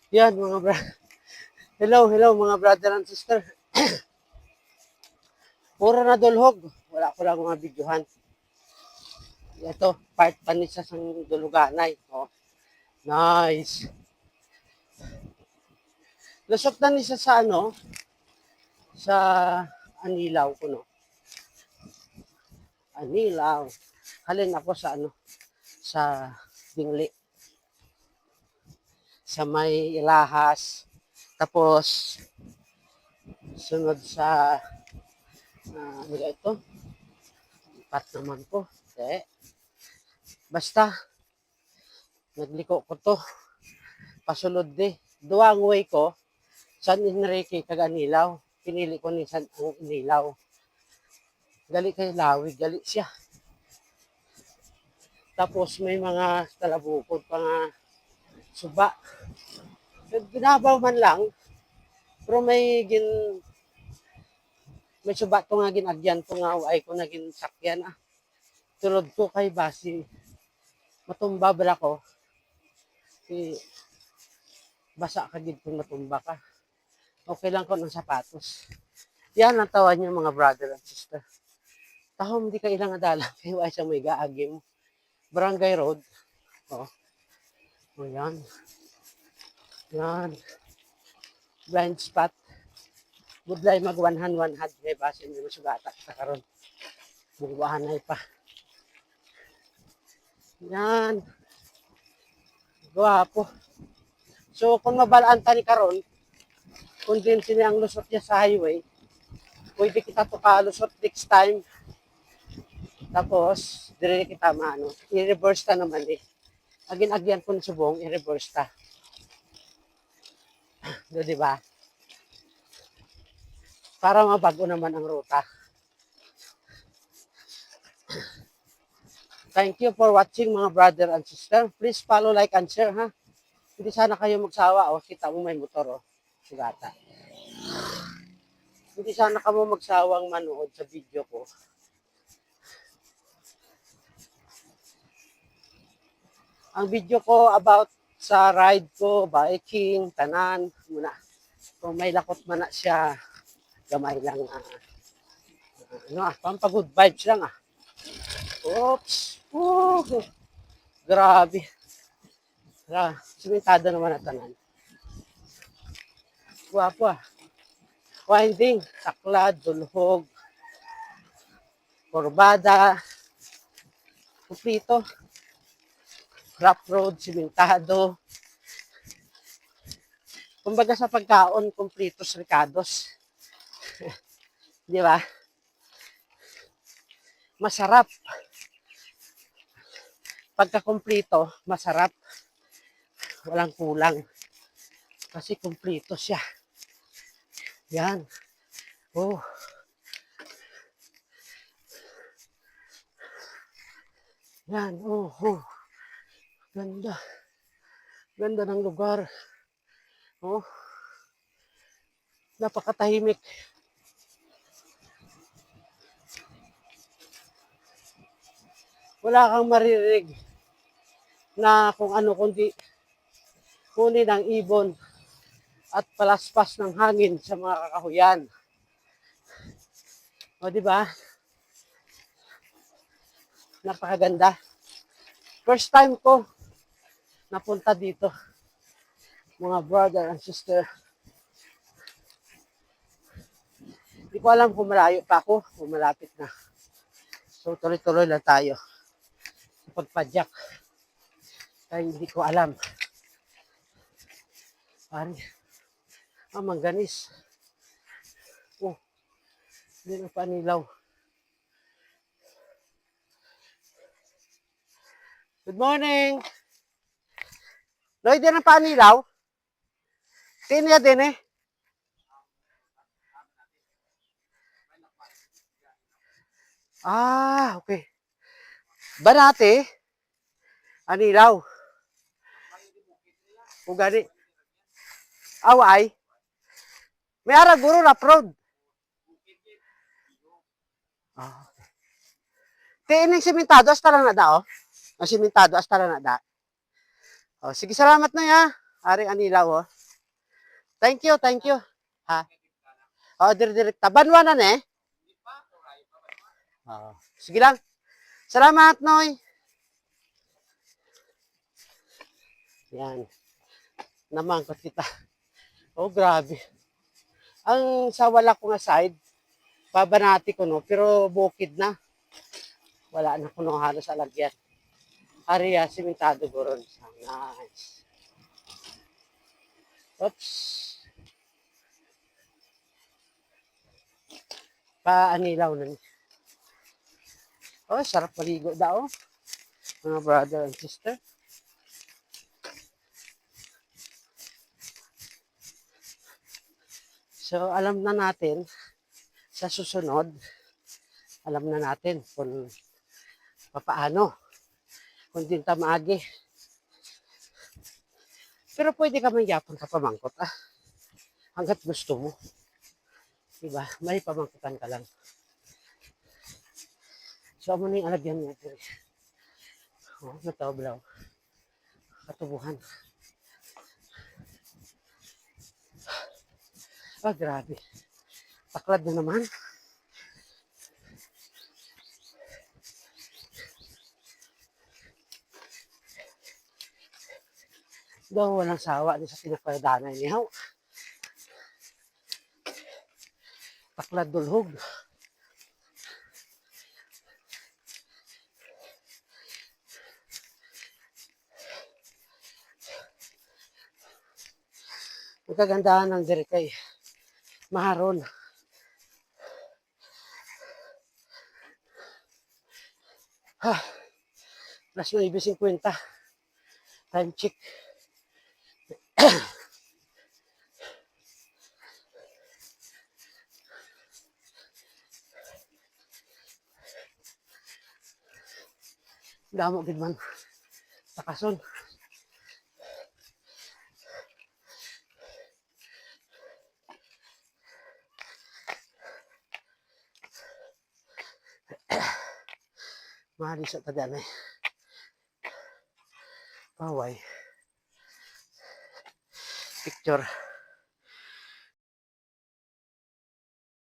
Yan mga hello mga brother and sister. Puro na dulhog. Wala ko lang mga videohan. Ito, part pa ni sa sang duluganay. Oh, nice. Lusot na ni siya sa sa Anilaw ko no. Anilaw. Halin ako sa sa Dingli. Sa may Ilahas. Tapos, sunod sa, ano ito? Pat naman ko. Basta, nagliko ko to. Pasulod di. Duwang way ko, San Enrique Kaganilaw. Pinili ko ni San Inilaw. Gali kay Lawig, gali siya. Tapos may mga talabukod pa nga suba. Binabaw man lang, pero may suba to nga ginagyan to nga ay ko naging sakyan Tulod ko kay basi matumba bala ko. Basa ka gid kung matumba ka. Okay lang ko ng sapatos. Yan ang tawa niyo mga brother and sister. Tahom di ka ilang adala kay wa siya may gaagim. Barangay Road. Oh. O yan. Yan. Blind spot. Budlay mag 100 kay base hindi mo sugata sa karon. Bungguhan ay pa. Yan. Guwapo. So kung mabalaan ta ni karon, kung din sini ang lusot niya sa highway, pwede kita to kalusot next time. Tapos, dire kita i-reverse ta naman eh. Agin-agyan ko ng subong, i-reverse ta. Do, di ba? Para mabago naman ang ruta. Thank you for watching mga brother and sister. Please follow, like, and share ha. Hindi sana kayo magsawa. Kita mo may motor Sugata. Hindi sana kamo magsawang manood sa video ko. Ang video ko about sa ride ko, biking, tanan, muna. Kung may lakot man na siya, gamay lang pampagood vibes lang Oops. Grabe. Simentado naman na tanan. Guwapo Winding, saklad, dulhog, kurbada, kumplito. Rough road, simentado. Kumbaga sa pagkaon, kumplitos ricados. Di ba? Masarap. Pagka-kumplito, masarap. Walang kulang. Kasi kumplito siya. Yan. Oh. Yan. Oh. Ganda. Ganda ng lugar. Oh. Napakatahimik. Wala kang maririnig na kung ano kundi huni ng ibon at palaspas ng hangin sa mga kakahuyan. O di ba? Napakaganda. First time ko napunta dito. Mga brother and sister. Hindi ko alam kung malayo pa ako o malapit na. So tuloy-tuloy lang tayo. Pagpadyak. Kaya hindi ko alam. Mangganis. Oh, hindi na panilaw. Good morning. Lloyd, yan ang panilaw? Tinya din okay. Banate, anilaw. Ugani. Away. May ara guro na prod. Tiining simentado hasta lang na da simentado hasta lang na da. Sige, salamat na ya. Ari anilaw Thank you, thank you. Ha? Oh, diri-diri. Tabanwanan eh. Oh. Sige lang. Salamat, Noy. Yan. Namangkot kita. Oh, grabe. Ang sa wala ko nga side, pabanati ko no, pero bukid na. Wala na ko no halos alagyan. Area, simentado goron. Nice. Oops. Paanilaw na ni. Oh, sarap maligo daw. Mga brother and sister. So, alam na natin, sa susunod, alam na natin kung papaano, kung din tamagi. Pero pwede ka magyapon ka pamangkot, ah. Hanggat gusto mo. Diba? May pamangkutan ka lang. So, amo na yung alagyan niya. Oh, natawblaw. Katubuhan. Ah, grabe. Taklad na naman. Daw walang sawa sa pinagpadanan niya. Taklad dulhog. Ang kagandahan ng diri kay maharon. Ha, plus 9:50. Time check. Damo gid man. Takason. Mahali sa tadan eh. Paway. Picture.